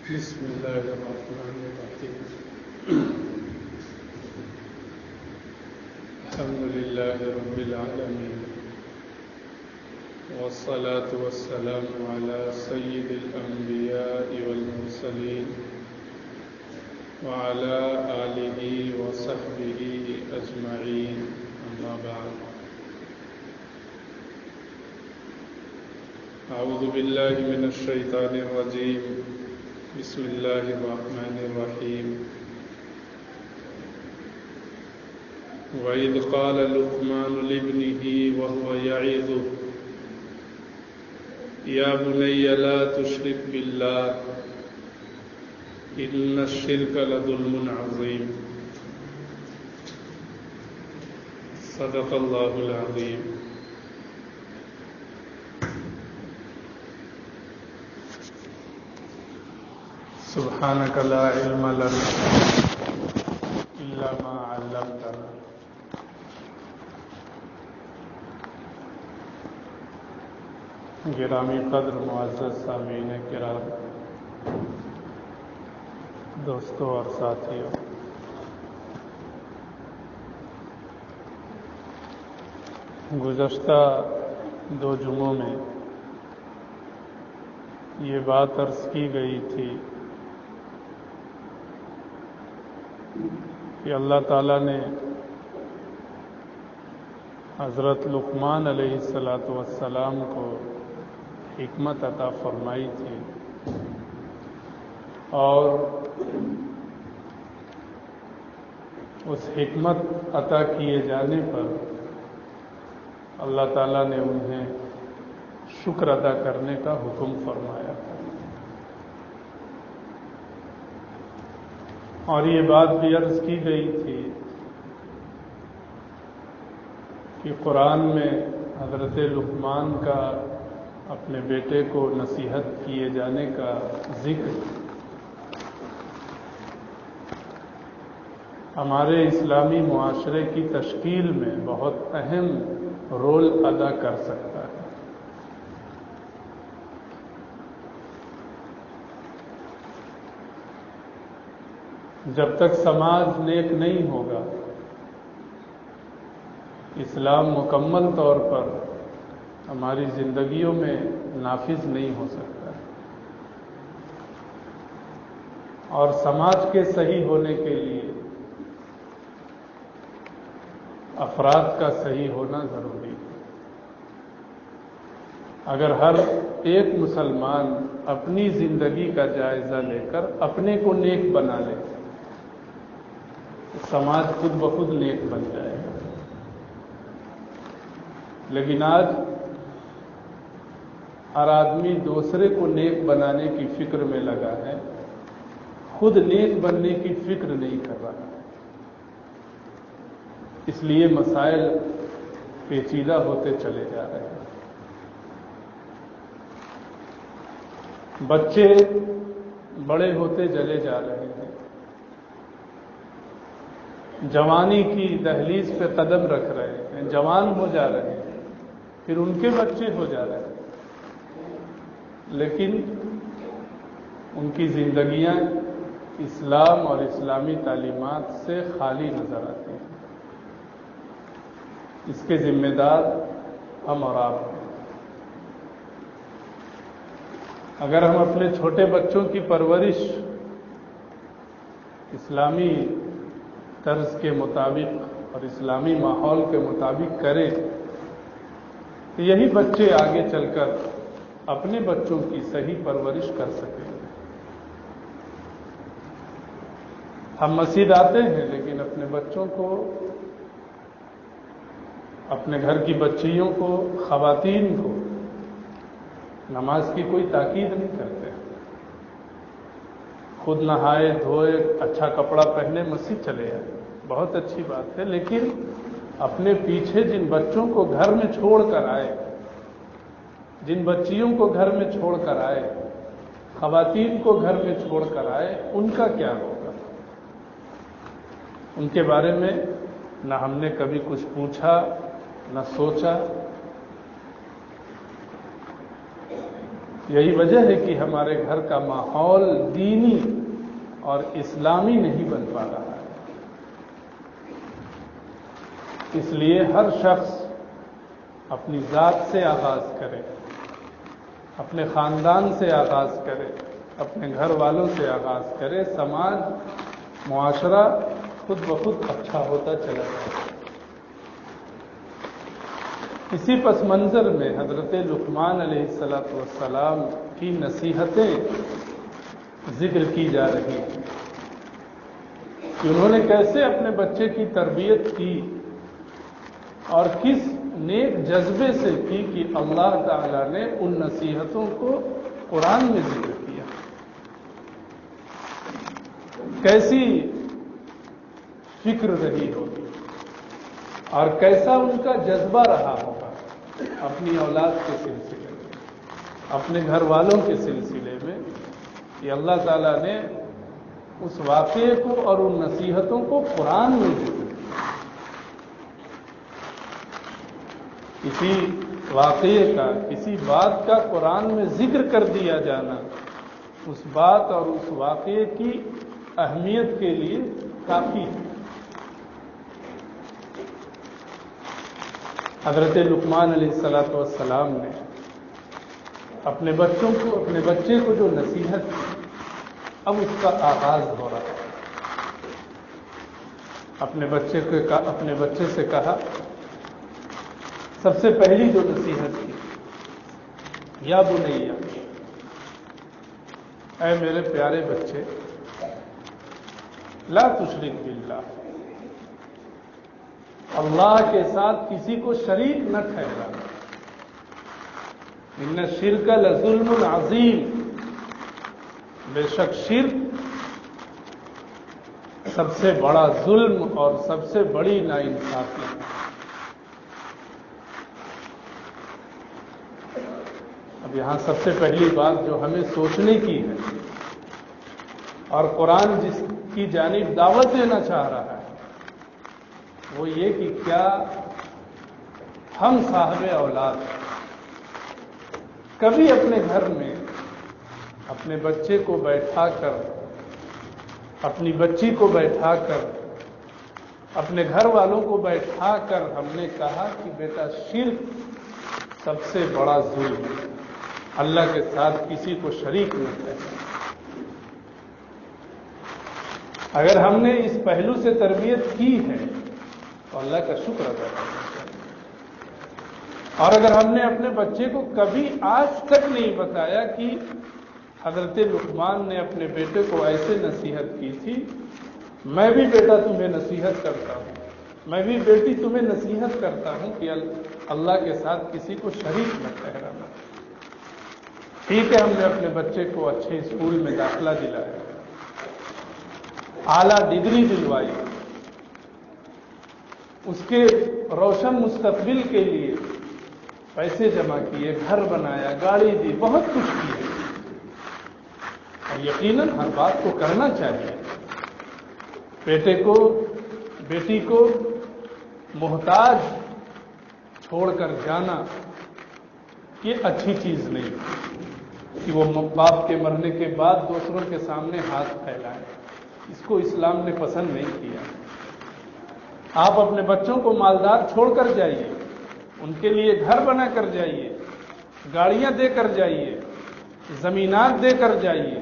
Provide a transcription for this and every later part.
بسم الله الرحمن الرحيم. الحمد لله رب العالمين، والصلاة والسلام على سيد الأنبياء والمرسلين وعلى آله وصحبه أجمعين، أما بعد. أعوذ بالله من الشيطان الرجيم. بسم الله الرحمن الرحيم. وإذ قال لقمان لابنه وهو يعظه يا بني لا تشرك بالله إن الشرك لظلم عظيم. صدق الله العظيم. سبحانك لا علم لنا إلا ما علمتنا. گرامی قدر معزز سامعین کرام، دوستوں اور ساتھیوں، گزشتہ 2 جمعوں میں یہ بات عرض کی گئی تھی کہ اللہ تعالیٰ نے حضرت لقمان علیہ السلام کو حکمت عطا فرمائی تھی، اور اس حکمت عطا کیے جانے پر اللہ تعالیٰ نے انہیں شکر ادا کرنے کا حکم فرمایا تھا. اور یہ بات بھی عرض کی گئی تھی کہ قرآن میں حضرت لقمان کا اپنے بیٹے کو نصیحت کیے جانے کا ذکر ہمارے اسلامی معاشرے کی تشکیل میں بہت اہم رول ادا کر سکتا ہے. جب تک سماج نیک نہیں ہوگا، اسلام مکمل طور پر ہماری زندگیوں میں نافذ نہیں ہو سکتا، اور سماج کے صحیح ہونے کے لیے افراد کا صحیح ہونا ضروری ہے. اگر ہر ایک مسلمان اپنی زندگی کا جائزہ لے کر اپنے کو نیک بنا لے، سماج خود بخود نیک بن جائے گا. لیکن آج ہر آدمی دوسرے کو نیک بنانے کی فکر میں لگا ہے، خود نیک بننے کی فکر نہیں کر رہا. اس لیے مسائل پیچیدہ ہوتے چلے جا رہے ہیں. بچے بڑے ہوتے چلے جا رہے ہیں، جوانی کی دہلیز پہ قدم رکھ رہے ہیں، جوان ہو جا رہے ہیں، پھر ان کے بچے ہو جا رہے ہیں، لیکن ان کی زندگیاں اسلام اور اسلامی تعلیمات سے خالی نظر آتی ہیں. اس کے ذمہ دار ہم اور آپ ہیں. اگر ہم اپنے چھوٹے بچوں کی پرورش اسلامی طرز کے مطابق اور اسلامی ماحول کے مطابق کریں تو یہی بچے آگے چل کر اپنے بچوں کی صحیح پرورش کر سکیں. ہم مسجد آتے ہیں لیکن اپنے بچوں کو، اپنے گھر کی بچیوں کو، خواتین کو نماز کی کوئی تاکید نہیں کرتے. خود نہائے دھوئے اچھا کپڑا پہنے مسجد چلے آئے، بہت اچھی بات ہے، لیکن اپنے پیچھے جن بچوں کو گھر میں چھوڑ کر آئے، جن بچیوں کو گھر میں چھوڑ کر آئے، خواتین کو گھر میں چھوڑ کر آئے، ان کا کیا ہوگا؟ ان کے بارے میں نہ ہم نے کبھی کچھ پوچھا، نہ سوچا. یہی وجہ ہے کہ ہمارے گھر کا ماحول دینی اور اسلامی نہیں بن پا رہا ہے۔ اس لیے ہر شخص اپنی ذات سے آغاز کرے، اپنے خاندان سے آغاز کرے، اپنے گھر والوں سے آغاز کرے، سماج معاشرہ خود بخود اچھا ہوتا چلا جائے۔ اسی پس منظر میں حضرت لقمان علیہ السلام کی نصیحتیں ذکر کی جا رہی ہیں کہ انہوں نے کیسے اپنے بچے کی تربیت کی اور کس نیک جذبے سے کی کہ اللہ تعالی نے ان نصیحتوں کو قرآن میں ذکر کیا۔ کیسی فکر رہی ہوگی اور کیسا ان کا جذبہ رہا ہوگا اپنی اولاد کے سلسلے میں، اپنے گھر والوں کے سلسلے میں، کہ اللہ تعالیٰ نے اس واقعے کو اور ان نصیحتوں کو قرآن میں ذکر کیا۔ کسی واقعے کا، کسی بات کا قرآن میں ذکر کر دیا جانا اس بات اور اس واقعے کی اہمیت کے لیے کافی ہے۔ حضرت لقمان علیہ السلام نے اپنے بچے کو جو نصیحت کی، اب اس کا آغاز ہو رہا ہے۔ اپنے بچے سے کہا، سب سے پہلی جو نصیحت کی، یا بنیا، اے میرے پیارے بچے، لا تشرک باللہ، اللہ کے ساتھ کسی کو شریک نہ ٹھہرانا، ان الشرک لظلم عظیم، بے شک شرک سب سے بڑا ظلم اور سب سے بڑی ناانصافی ہے۔ اب یہاں سب سے پہلی بات جو ہمیں سوچنے کی ہے اور قرآن جس کی جانب دعوت دینا چاہ رہا ہے وہ یہ کہ کیا ہم صاحب اولاد کبھی اپنے گھر میں اپنے بچے کو بیٹھا کر، اپنی بچی کو بیٹھا کر، اپنے گھر والوں کو بیٹھا کر ہم نے کہا کہ بیٹا شرک سب سے بڑا ظلم ہے، اللہ کے ساتھ کسی کو شریک نہ کرنا۔ اگر ہم نے اس پہلو سے تربیت کی ہے تو اللہ کا شکر ادا کرنا چاہیے۔ اور اگر ہم نے اپنے بچے کو کبھی آج تک نہیں بتایا کہ حضرت لقمان نے اپنے بیٹے کو ایسے نصیحت کی تھی، میں بھی بیٹا تمہیں نصیحت کرتا ہوں، میں بھی بیٹی تمہیں نصیحت کرتا ہوں کہ اللہ کے ساتھ کسی کو شریک نہ ٹھہرانا۔ ٹھیک ہے، ہم نے اپنے بچے کو اچھے اسکول میں داخلہ دلایا، اعلیٰ ڈگری دلوائی، اس کے روشن مستقبل کے لیے پیسے جمع کیے، گھر بنایا، گاڑی دی، بہت کچھ کیا، اور یقیناً ہر بات کو کرنا چاہیے۔ بیٹے کو، بیٹی کو محتاج چھوڑ کر جانا یہ اچھی چیز نہیں کہ وہ باپ کے مرنے کے بعد دوسروں کے سامنے ہاتھ پھیلائے، اس کو اسلام نے پسند نہیں کیا۔ آپ اپنے بچوں کو مالدار چھوڑ کر جائیے، ان کے لیے گھر بنا کر جائیے، گاڑیاں دے کر جائیے، زمینات دے کر جائیے،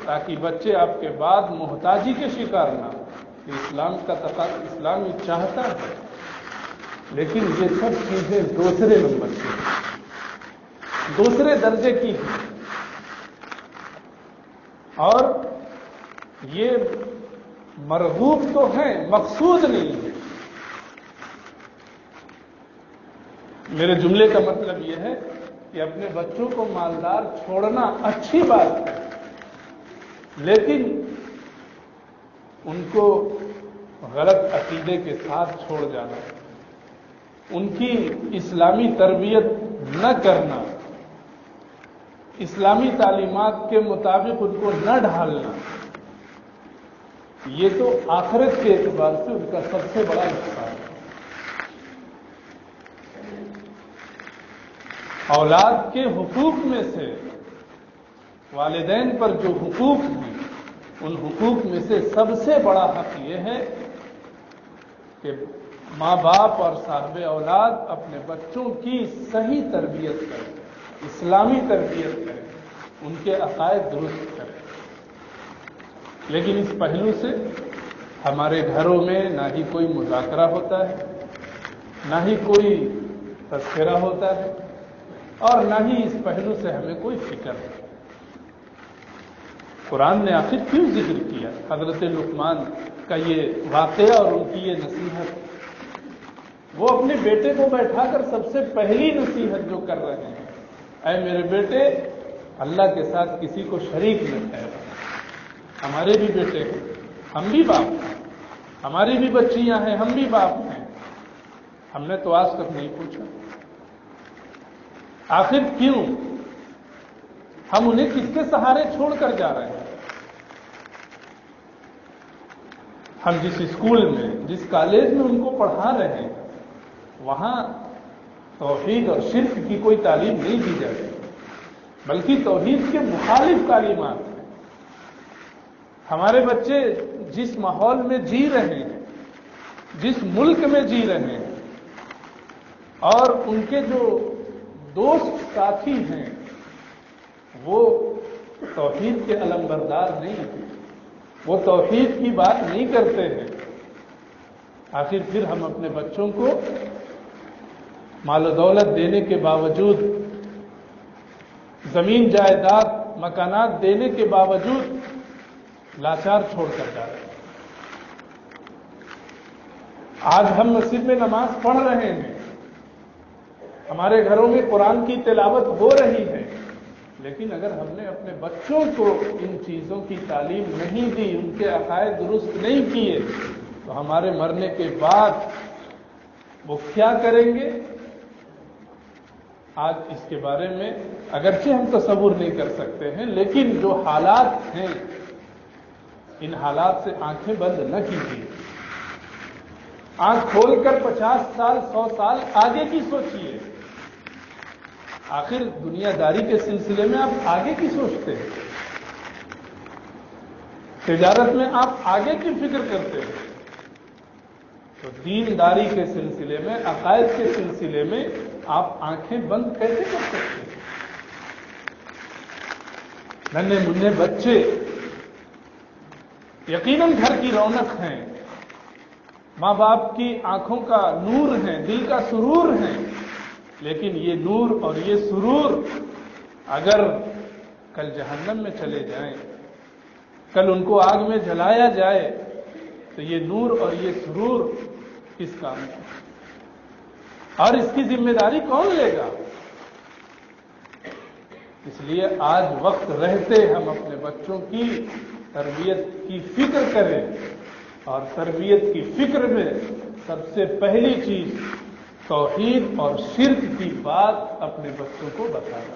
تاکہ بچے آپ کے بعد محتاجی کے شکار نہ ہوں۔ اسلام کا تقاضا، اسلام یہ چاہتا ہے، لیکن یہ سب چیزیں دوسرے نمبر کی ہیں، دوسرے درجے کی ہیں، اور یہ مرغوب تو ہیں، مقصود نہیں ہے۔ میرے جملے کا مطلب یہ ہے کہ اپنے بچوں کو مالدار چھوڑنا اچھی بات ہے، لیکن ان کو غلط عقیدے کے ساتھ چھوڑ جانا، ان کی اسلامی تربیت نہ کرنا، اسلامی تعلیمات کے مطابق ان کو نہ ڈھالنا، یہ تو آخرت کے اعتبار سے ان کا سب سے بڑا نقصان ہے۔ اولاد کے حقوق میں سے والدین پر جو حقوق ہیں ان حقوق میں سے سب سے بڑا حق یہ ہے کہ ماں باپ اور صاحب اولاد اپنے بچوں کی صحیح تربیت کریں، اسلامی تربیت کریں، ان کے عقائد درست کریں۔ لیکن اس پہلو سے ہمارے گھروں میں نہ ہی کوئی مذاکرہ ہوتا ہے، نہ ہی کوئی تذکرہ ہوتا ہے، اور نہ ہی اس پہلو سے ہمیں کوئی فکر ہے۔ قرآن نے آخر کیوں ذکر کیا حضرت لقمان کا یہ واقعہ اور ان کی یہ نصیحت؟ وہ اپنے بیٹے کو بیٹھا کر سب سے پہلی نصیحت جو کر رہے ہیں، اے میرے بیٹے، اللہ کے ساتھ کسی کو شریک نہ ٹھہرا۔ ہمارے بھی بیٹے ہیں، ہم بھی باپ ہیں، ہماری بھی بچیاں ہیں، ہم بھی باپ ہیں۔ ہم نے تو آج تک نہیں پوچھا آخر کیوں؟ ہم انہیں کس کے سہارے چھوڑ کر جا رہے ہیں؟ ہم جس اسکول میں، جس کالج میں ان کو پڑھا رہے ہیں، وہاں توحید اور شرک کی کوئی تعلیم نہیں دی جاتی، بلکہ توحید کے مخالف تعلیمات ہیں۔ ہمارے بچے جس ماحول میں جی رہے ہیں، جس ملک میں جی رہے ہیں، اور ان کے جو دوست ساتھی ہیں وہ توحید کے علمبردار نہیں ہیں، وہ توحید کی بات نہیں کرتے ہیں۔ آخر پھر ہم اپنے بچوں کو مال و دولت دینے کے باوجود، زمین جائیداد مکانات دینے کے باوجود لاچار چھوڑ کر جا رہے ہیں۔ آج ہم مسجد میں نماز پڑھ رہے ہیں، ہمارے گھروں میں قرآن کی تلاوت ہو رہی ہے، لیکن اگر ہم نے اپنے بچوں کو ان چیزوں کی تعلیم نہیں دی، ان کے عقائد درست نہیں کیے، تو ہمارے مرنے کے بعد وہ کیا کریں گے؟ آج اس کے بارے میں اگرچہ ہم تصور نہیں کر سکتے ہیں، لیکن جو حالات ہیں ان حالات سے آنکھیں بند نہ کیجیے۔ آنکھ کھول کر 50 سال 100 سال آگے کی سوچیے۔ آخر دنیا داری کے سلسلے میں آپ آگے کی سوچتے ہیں، تجارت میں آپ آگے کی فکر کرتے ہیں، تو دینداری کے سلسلے میں، عقائد کے سلسلے میں آپ آنکھیں بند کیسے کر سکتے ہیں؟ ننھے منھے بچے یقیناً گھر کی رونق ہیں، ماں باپ کی آنکھوں کا نور ہیں، دل کا سرور ہیں، لیکن یہ نور اور یہ سرور اگر کل جہنم میں چلے جائیں، کل ان کو آگ میں جلایا جائے، تو یہ نور اور یہ سرور کس کام کا؟ اور اس کی ذمہ داری کون لے گا؟ اس لیے آج وقت رہتے ہم اپنے بچوں کی تربیت کی فکر کریں، اور تربیت کی فکر میں سب سے پہلی چیز توحید اور شرک کی بات اپنے بچوں کو بتانا۔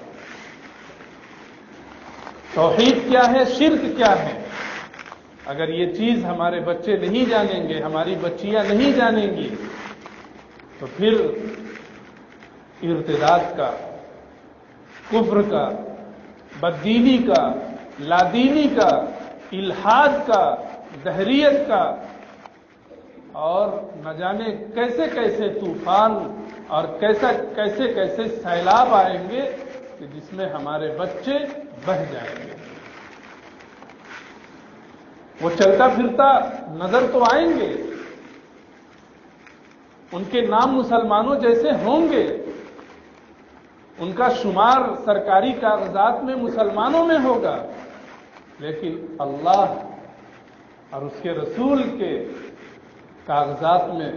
توحید کیا ہے، شرک کیا ہے؟ اگر یہ چیز ہمارے بچے نہیں جانیں گے، ہماری بچیاں نہیں جانیں گی، تو پھر ارتداد کا، کفر کا، بددینی کا، لادینی کا، الحاد کا، دہریت کا، اور نہ جانے کیسے کیسے طوفان اور کیسے کیسے سیلاب آئیں گے کہ جس میں ہمارے بچے بہہ جائیں گے۔ وہ چلتا پھرتا نظر تو آئیں گے، ان کے نام مسلمانوں جیسے ہوں گے، ان کا شمار سرکاری کاغذات میں مسلمانوں میں ہوگا، لیکن اللہ اور اس کے رسول کے کاغذات میں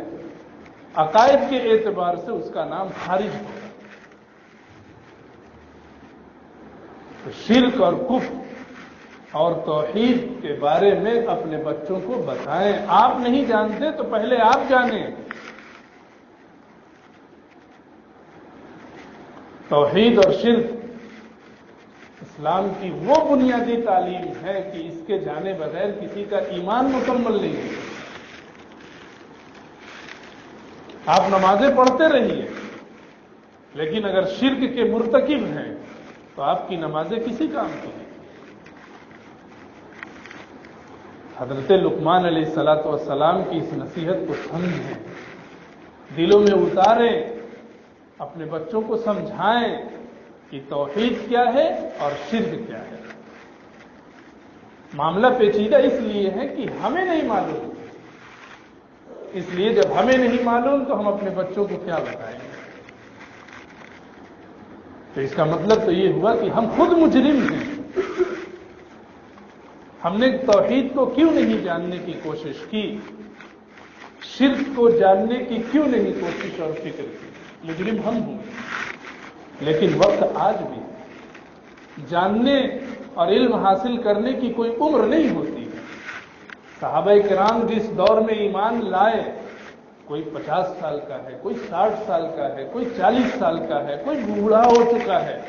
عقائد کے اعتبار سے اس کا نام خارج ہوگا۔ تو شرک اور کفر اور توحید کے بارے میں اپنے بچوں کو بتائیں۔ آپ نہیں جانتے تو پہلے آپ جانیں۔ توحید اور شرک اسلام کی وہ بنیادی تعلیم ہے کہ اس کے جانے بغیر کسی کا ایمان مکمل نہیں ہے۔ آپ نمازیں پڑھتے رہیے، لیکن اگر شرک کے مرتکب ہیں تو آپ کی نمازیں کسی کام کی نہیں۔ حضرت لقمان علیہ الصلوۃ والسلام کی اس نصیحت کو سمجھیں، دلوں میں اتاریں، اپنے بچوں کو سمجھائیں کہ توحید کیا ہے اور شرک کیا ہے۔ معاملہ پیچیدہ اس لیے ہے کہ ہمیں نہیں معلوم، اس لیے جب ہمیں نہیں معلوم تو ہم اپنے بچوں کو کیا بتائیں گے؟ تو اس کا مطلب تو یہ ہوا کہ ہم خود مجرم ہیں۔ ہم نے توحید کو کیوں نہیں جاننے کی کوشش کی، شرک کو جاننے کی کیوں نہیں کوشش اور فکر کی؟ مجرم ہم ہوں، لیکن وقت آج بھی جاننے اور علم حاصل کرنے کی کوئی عمر نہیں ہوتی ہے۔ صحابہ کرام جس دور میں ایمان لائے، کوئی 50 سال کا ہے، کوئی 60 سال کا ہے، کوئی 40 سال کا ہے، کوئی بوڑھا ہو چکا ہے،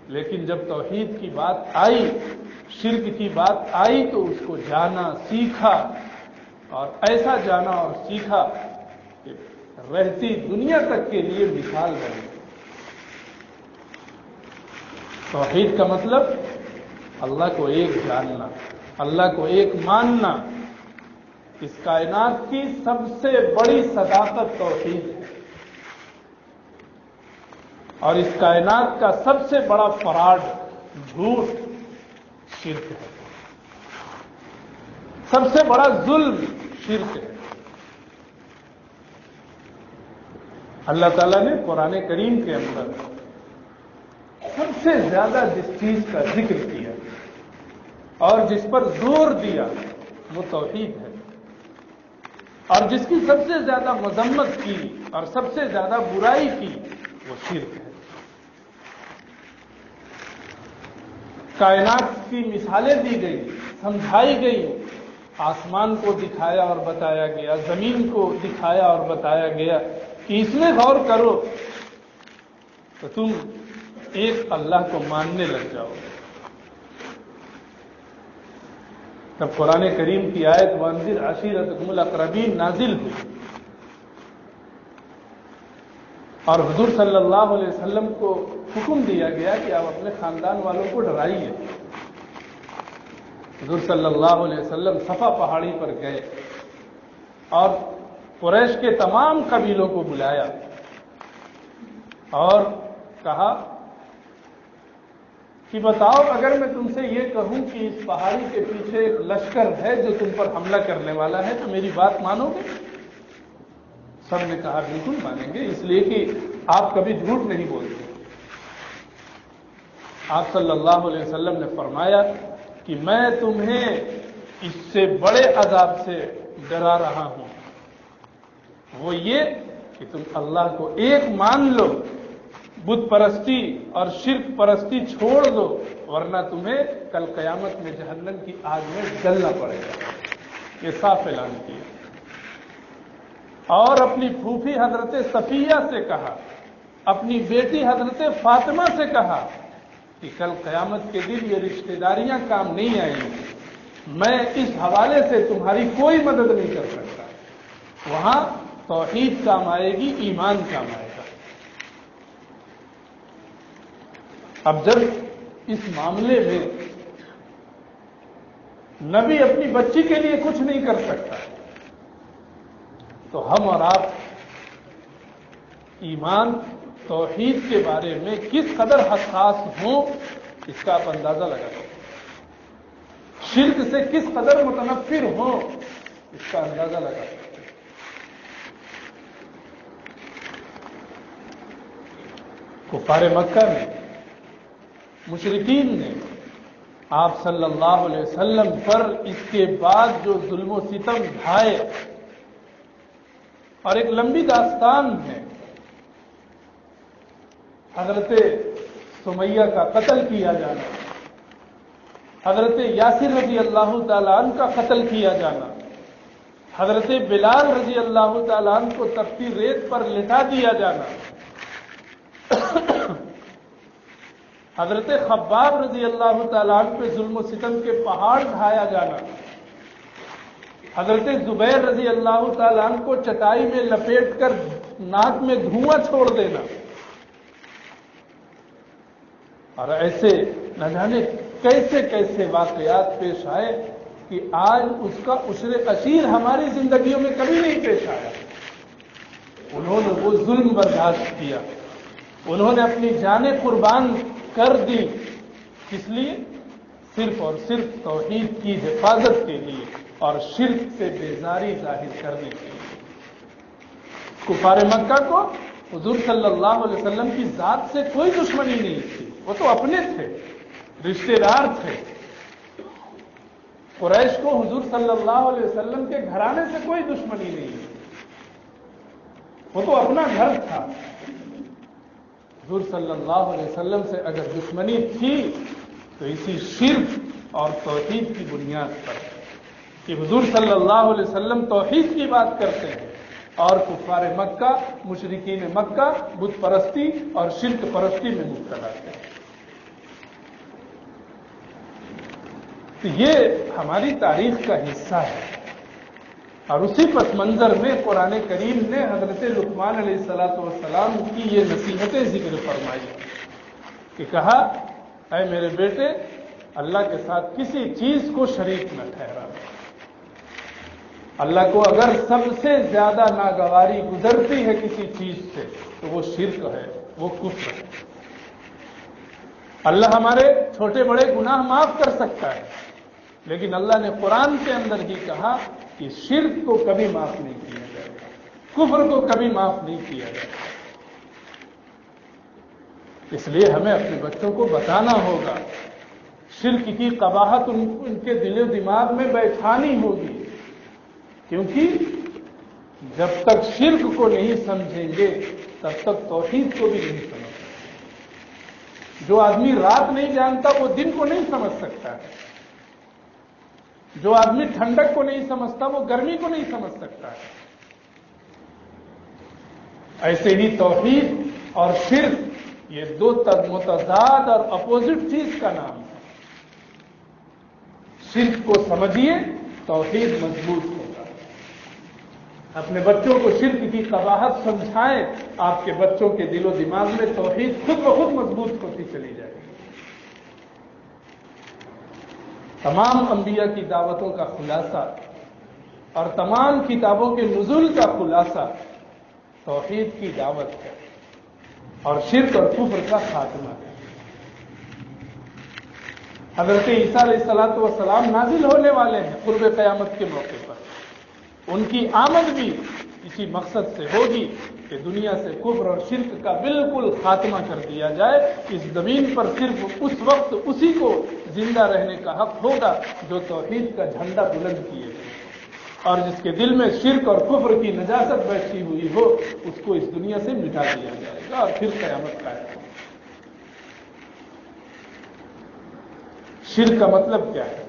لیکن جب توحید کی بات آئی، شرک کی بات آئی تو اس کو جانا، سیکھا، اور ایسا جانا اور سیکھا کہ رہتی دنیا تک کے لیے مثال بنی۔ توحید کا مطلب اللہ کو ایک جاننا، اللہ کو ایک ماننا۔ اس کائنات کی سب سے بڑی صداقت توحید ہے، اور اس کائنات کا سب سے بڑا فراڈ، جھوٹ، شرک ہے۔ سب سے بڑا ظلم شرک ہے۔ اللہ تعالیٰ نے قرآن کریم کے اندر سب سے زیادہ جس چیز کا ذکر کیا اور جس پر زور دیا وہ توحید ہے، اور جس کی سب سے زیادہ مذمت کی اور سب سے زیادہ برائی کی وہ شرک ہے۔ کائنات کی مثالیں دی گئی، سمجھائی گئی، آسمان کو دکھایا اور بتایا گیا، زمین کو دکھایا اور بتایا گیا کہ اس میں غور کرو تو تم ایک اللہ کو ماننے لگ جاؤ۔ جب قرآن کریم کی آیت وانذر عشیرتکم الاقربین نازل ہوئی اور حضور صلی اللہ علیہ وسلم کو حکم دیا گیا کہ آپ اپنے خاندان والوں کو ڈرائیے، حضور صلی اللہ علیہ وسلم صفا پہاڑی پر گئے اور قریش کے تمام قبیلوں کو بلایا اور کہا کہ بتاؤ، اگر میں تم سے یہ کہوں کہ اس پہاڑی کے پیچھے ایک لشکر ہے جو تم پر حملہ کرنے والا ہے تو میری بات مانو گے؟ سب نے کہا بالکل مانیں گے، اس لیے کہ آپ کبھی جھوٹ نہیں بولتے۔ آپ صلی اللہ علیہ وسلم نے فرمایا کہ میں تمہیں اس سے بڑے عذاب سے ڈرا رہا ہوں، وہ یہ کہ تم اللہ کو ایک مان لو، بت پرستی اور شرک پرستی چھوڑ دو، ورنہ تمہیں کل قیامت میں جہنم کی آگ میں جلنا پڑے گا۔ یہ صاف اعلان کیا، اور اپنی پھوپھی حضرت صفیہ سے کہا، اپنی بیٹی حضرت فاطمہ سے کہا کہ کل قیامت کے دن یہ رشتہ داریاں کام نہیں آئیں گی، میں اس حوالے سے تمہاری کوئی مدد نہیں کر سکتا۔ وہاں توحید کام آئے گی، ایمان کام آئے گا۔ اب جب اس معاملے میں نبی اپنی بچی کے لیے کچھ نہیں کر سکتا تو ہم اور آپ ایمان، توحید کے بارے میں کس قدر حساس ہوں اس کا آپ اندازہ لگا سکتے، شرک سے کس قدر متنفر ہوں اس کا اندازہ لگا سکتے۔ کفار مکہ نے، مشرکین نے آپ صلی اللہ علیہ وسلم پر اس کے بعد جو ظلم و ستم ڈھائے، اور ایک لمبی داستان ہے، حضرت سمیہ کا قتل کیا جانا، حضرت یاسر رضی اللہ تعالیٰ عنہ کا قتل کیا جانا، حضرت بلال رضی اللہ تعالیٰ عنہ کو تپتی ریت پر لٹا دیا جانا، حضرت خباب رضی اللہ تعالیٰ عنہ پہ ظلم و ستم کے پہاڑ ڈھایا جانا، حضرت زبیر رضی اللہ تعالیٰ عنہ کو چٹائی میں لپیٹ کر ناک میں دھواں چھوڑ دینا، اور ایسے نہ جانے کیسے کیسے واقعات پیش آئے کہ آج اس کا عشر عشیر ہماری زندگیوں میں کبھی نہیں پیش آیا. انہوں نے وہ ظلم برداشت کیا, انہوں نے اپنی جانیں قربان کر دی. کس لیے؟ صرف اور صرف توحید کی حفاظت کے لیے اور شرک سے بیزاری ظاہر کرنے کے لیے. کفار مکہ کو حضور صلی اللہ علیہ وسلم کی ذات سے کوئی دشمنی نہیں تھی, وہ تو اپنے تھے, رشتے دار تھے. قریش کو حضور صلی اللہ علیہ وسلم کے گھرانے سے کوئی دشمنی نہیں تھی, وہ تو اپنا گھر تھا. حضور صلی اللہ علیہ وسلم سے اگر دشمنی تھی تو اسی شرک اور توحید کی بنیاد پر کہ حضور صلی اللہ علیہ وسلم توحید کی بات کرتے ہیں اور کفار مکہ, مشرکین مکہ بت پرستی اور شرک پرستی میں مبتلا تھے. تو یہ ہماری تاریخ کا حصہ ہے. اور اسی پس منظر میں قرآن کریم نے حضرت لقمان علیہ الصلوۃ والسلام کی یہ نصیحتیں ذکر فرمائی کہ کہا, اے میرے بیٹے, اللہ کے ساتھ کسی چیز کو شریک نہ ٹھہرا. اللہ کو اگر سب سے زیادہ ناگواری گزرتی ہے کسی چیز سے تو وہ شرک ہے, وہ کفر ہے. اللہ ہمارے چھوٹے بڑے گناہ معاف کر سکتا ہے, لیکن اللہ نے قرآن کے اندر ہی کہا کہ شرک کو کبھی معاف نہیں کیا جائے گا, کفر کو کبھی معاف نہیں کیا جائے گا. اس لیے ہمیں اپنے بچوں کو بتانا ہوگا, شرک کی قباحت ان کے دل و دماغ میں بیٹھانی ہوگی, کیونکہ جب تک شرک کو نہیں سمجھیں گے تب تک توحید کو بھی نہیں سمجھ سکتے. جو آدمی رات نہیں جانتا وہ دن کو نہیں سمجھ سکتا ہے, جو آدمی ٹھنڈک کو نہیں سمجھتا وہ گرمی کو نہیں سمجھ سکتا ہے. ایسے ہی توحید اور شرک یہ دو متضاد اور اپوزٹ چیز کا نام ہے. شرک کو سمجھیے, توحید مضبوط ہوگا. اپنے بچوں کو شرک کی قباحت سمجھائیں, آپ کے بچوں کے دل و دماغ میں توحید خود بخود مضبوط ہوتی چلی جائے گی. تمام انبیاء کی دعوتوں کا خلاصہ اور تمام کتابوں کے نزول کا خلاصہ توحید کی دعوت ہے اور شرک اور کفر کا خاتمہ ہے. حضرت عیسیٰ علیہ الصلوۃ والسلام نازل ہونے والے ہیں قرب قیامت کے موقع پر. ان کی آمد بھی اسی مقصد سے ہوگی کہ دنیا سے کفر اور شرک کا بالکل خاتمہ کر دیا جائے. اس زمین پر صرف اس وقت اسی کو زندہ رہنے کا حق ہوگا جو توحید کا جھنڈا بلند کیے اور جس کے دل میں شرک اور کفر کی نجاست بیٹھی ہوئی ہو, اس کو اس دنیا سے مٹا دیا جائے گا اور پھر قیامت قائم ہوگی. شرک کا مطلب کیا ہے؟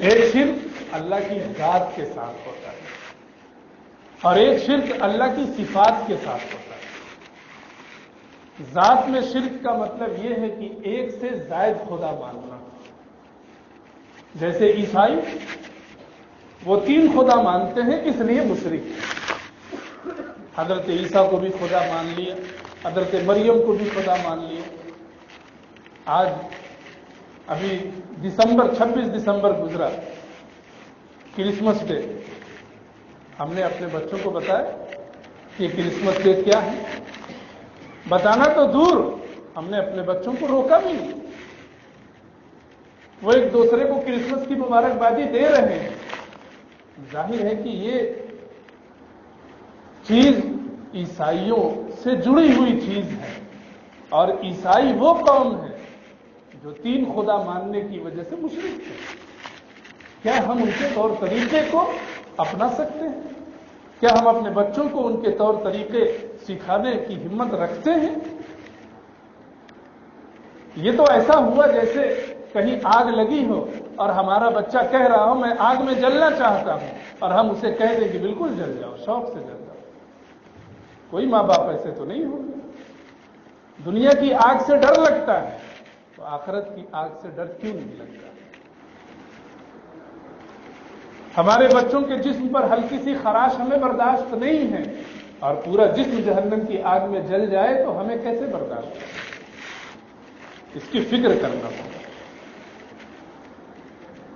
ایک شرک اللہ کی ذات کے ساتھ ہوتا ہے اور ایک شرک اللہ کی صفات کے ساتھ ہوتا ہے. ذات میں شرک کا مطلب یہ ہے کہ ایک سے زائد خدا ماننا. جیسے عیسائی وہ 3 خدا مانتے ہیں, اس لیے مشرک ہیں. حضرت عیسیٰ کو بھی خدا مان لیا, حضرت مریم کو بھی خدا مان لیا. آج ابھی 26 دسمبر گزرا, کرسمس ڈے. ہم نے اپنے بچوں کو بتایا کہ کرسمس ڈے کیا ہے. بتانا تو دور, ہم نے اپنے بچوں کو روکا بھی نہیں. وہ ایک دوسرے کو کرسمس کی مبارکبادی دے رہے ہیں. ظاہر ہے کہ یہ چیز عیسائیوں سے جڑی ہوئی چیز ہے اور عیسائی وہ قوم ہے جو 3 خدا ماننے کی وجہ سے مشرک ہے. کیا ہم ان کے طور طریقے کو اپنا سکتے ہیں؟ کیا ہم اپنے بچوں کو ان کے طور طریقے سکھانے کی ہمت رکھتے ہیں؟ یہ تو ایسا ہوا جیسے کہیں آگ لگی ہو اور ہمارا بچہ کہہ رہا ہو میں آگ میں جلنا چاہتا ہوں, اور ہم اسے کہہ دیں کہ بالکل جل جاؤ, شوق سے جل جاؤ. کوئی ماں باپ ایسے تو نہیں ہوگا. دنیا کی آگ سے ڈر لگتا ہے تو آخرت کی آگ سے ڈر کیوں نہیں لگتا؟ ہمارے بچوں کے جسم پر ہلکی سی خراش ہمیں برداشت نہیں ہے اور پورا جسم جہنم کی آگ میں جل جائے تو ہمیں کیسے برداشت ہے؟ اس کی فکر کرنا ہوگا.